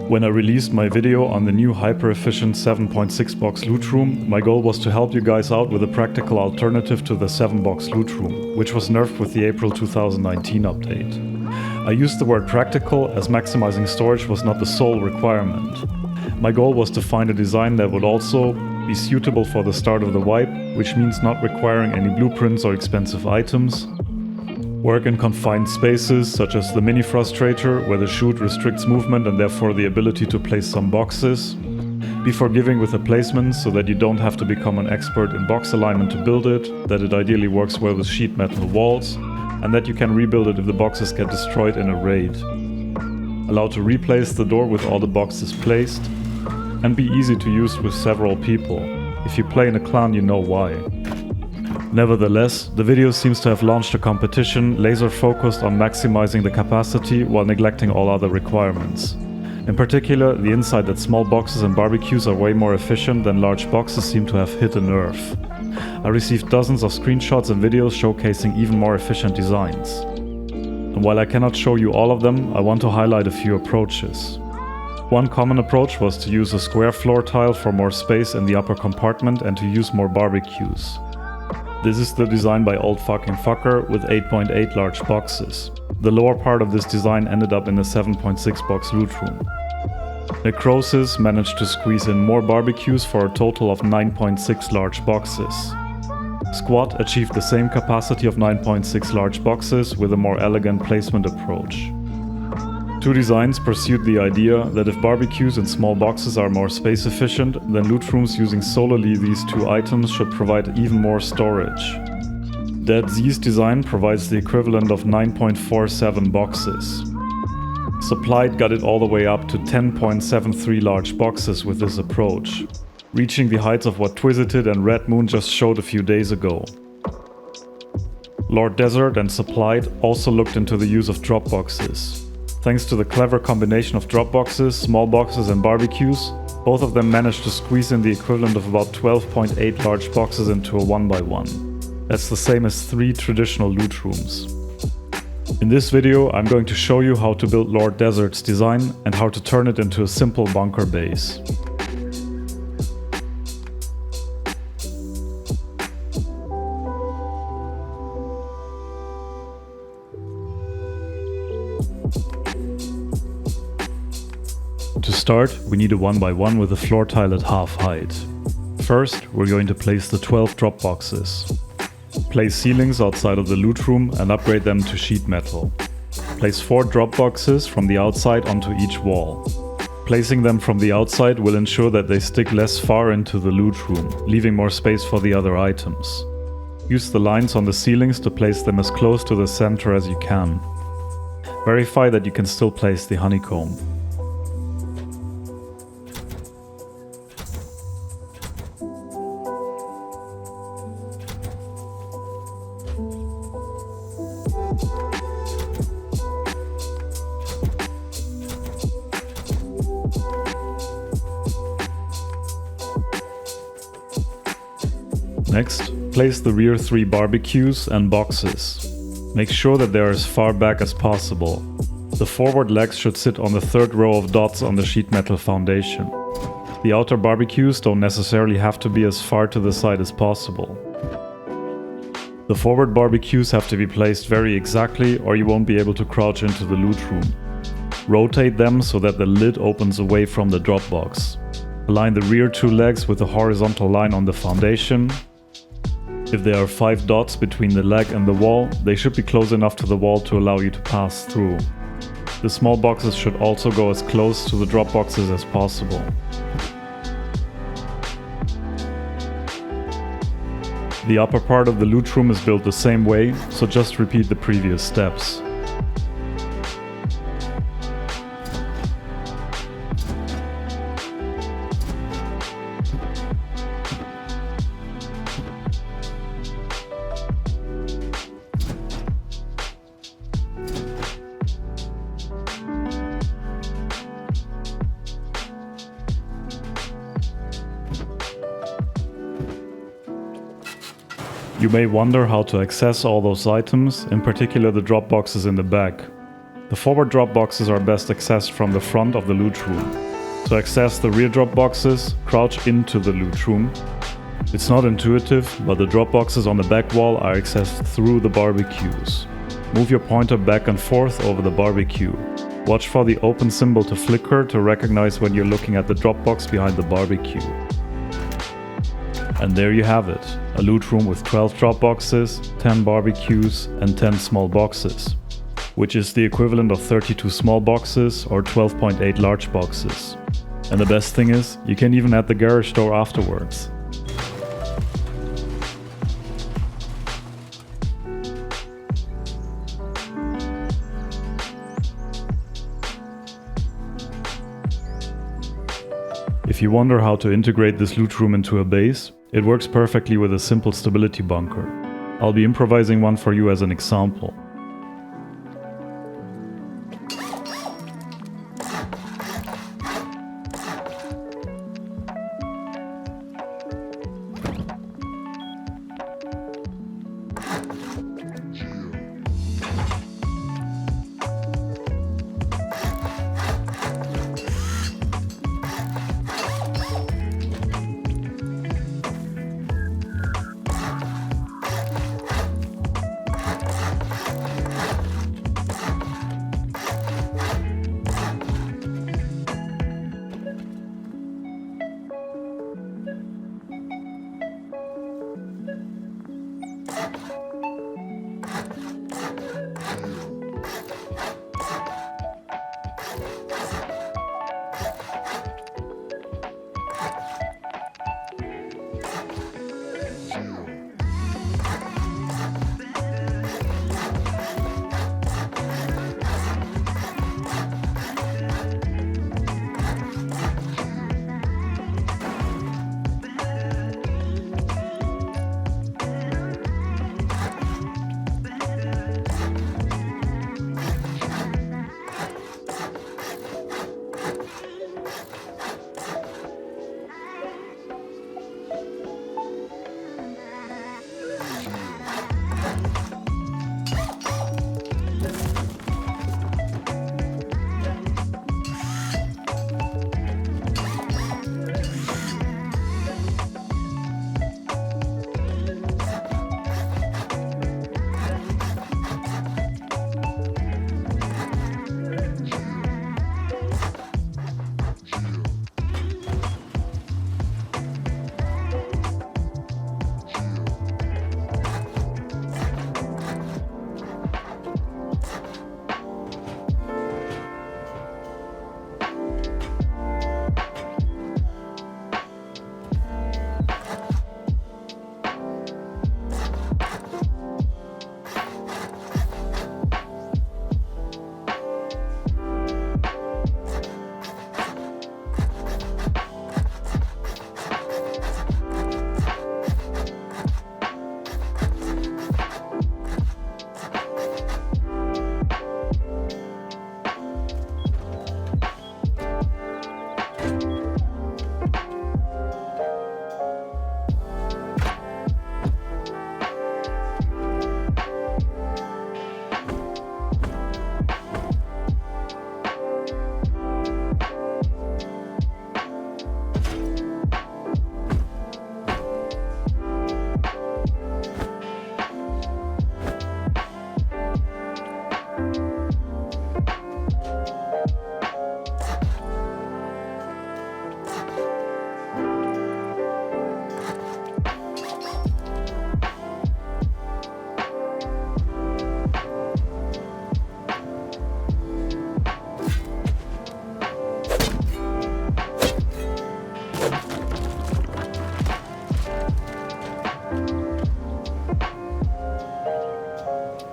When I released my video on the new hyper-efficient 7.6 box loot room, my goal was to help you guys out with a practical alternative to the 7 box loot room, which was nerfed with the April 2019 update. I used the word practical as maximizing storage was not the sole requirement. My goal was to find a design that would also be suitable for the start of the wipe, which means not requiring any blueprints or expensive items, work in confined spaces such as the mini frustrator where the chute restricts movement and therefore the ability to place some boxes, be forgiving with the placements so that you don't have to become an expert in box alignment to build it, that it ideally works well with sheet metal walls, and that you can rebuild it if the boxes get destroyed in a raid. Allow to replace the door with all the boxes placed, and be easy to use with several people. If you play in a clan, you know why. Nevertheless, the video seems to have launched a competition laser focused on maximizing the capacity while neglecting all other requirements. In particular, the insight that small boxes and barbecues are way more efficient than large boxes seem to have hit a nerve. I received dozens of screenshots and videos showcasing even more efficient designs. And while I cannot show you all of them, I want to highlight a few approaches. One common approach was to use a square floor tile for more space in the upper compartment and to use more barbecues. This is the design by Old Fucking Fucker with 8.8 large boxes. The lower part of this design ended up in the 7.6 box loot room. Necrosis managed to squeeze in more barbecues for a total of 9.6 large boxes. Squat achieved the same capacity of 9.6 large boxes with a more elegant placement approach. Two designs pursued the idea that if barbecues in small boxes are more space efficient, then loot rooms using solely these two items should provide even more storage. Dead Z's design provides the equivalent of 9.47 boxes. Supplied got it all the way up to 10.73 large boxes with this approach, reaching the heights of what Twizited and Red Moon just showed a few days ago. Lord Desert and Supplied also looked into the use of drop boxes. Thanks to the clever combination of drop boxes, small boxes and barbecues, both of them managed to squeeze in the equivalent of about 12.8 large boxes into a 1x1. That's the same as 3 traditional loot rooms. In this video, I'm going to show you how to build Lord Desert's design and how to turn it into a simple bunker base. To start, we need a 1x1 with a floor tile at half height. First, we're going to place the 12 drop boxes. Place ceilings outside of the loot room and upgrade them to sheet metal. Place 4 drop boxes from the outside onto each wall. Placing them from the outside will ensure that they stick less far into the loot room, leaving more space for the other items. Use the lines on the ceilings to place them as close to the center as you can. Verify that you can still place the honeycomb. Next, place the rear 3 barbecues and boxes. Make sure that they are as far back as possible. The forward legs should sit on the 3rd row of dots on the sheet metal foundation. The outer barbecues don't necessarily have to be as far to the side as possible. The forward barbecues have to be placed very exactly or you won't be able to crouch into the loot room. Rotate them so that the lid opens away from the drop box. Align the rear 2 legs with a horizontal line on the foundation. If there are 5 dots between the leg and the wall, they should be close enough to the wall to allow you to pass through. The small boxes should also go as close to the drop boxes as possible. The upper part of the loot room is built the same way, so just repeat the previous steps. You may wonder how to access all those items, in particular the drop boxes in the back. The forward drop boxes are best accessed from the front of the loot room. To access the rear drop boxes, crouch into the loot room. It's not intuitive, but the drop boxes on the back wall are accessed through the barbecues. Move your pointer back and forth over the barbecue. Watch for the open symbol to flicker to recognize when you're looking at the drop box behind the barbecue. And there you have it, a loot room with 12 drop boxes, 10 barbecues and 10 small boxes, which is the equivalent of 32 small boxes or 12.8 large boxes. And the best thing is, you can even add the garage door afterwards. If you wonder how to integrate this loot room into a base, it works perfectly with a simple stability bunker. I'll be improvising one for you as an example.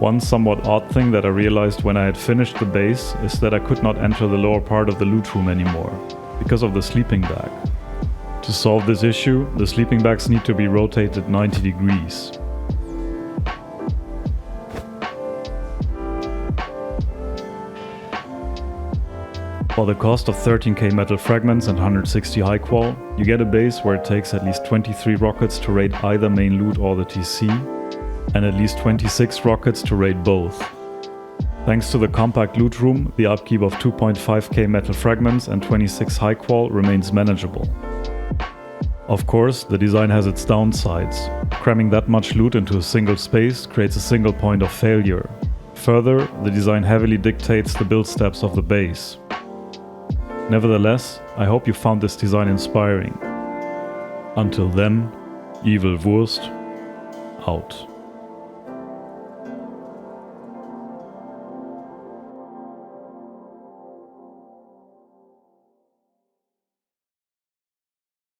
One somewhat odd thing that I realized when I had finished the base is that I could not enter the lower part of the loot room anymore, because of the sleeping bag. To solve this issue, the sleeping bags need to be rotated 90 degrees. For the cost of 13k metal fragments and 160 high qual, you get a base where it takes at least 23 rockets to raid either main loot or the TC, and at least 26 rockets to raid both. Thanks to the compact loot room, the upkeep of 2.5k metal fragments and 26 high qual remains manageable. Of course, the design has its downsides. Cramming that much loot into a single space creates a single point of failure. Further, the design heavily dictates the build steps of the base. Nevertheless, I hope you found this design inspiring. Until then, Evil Wurst, out.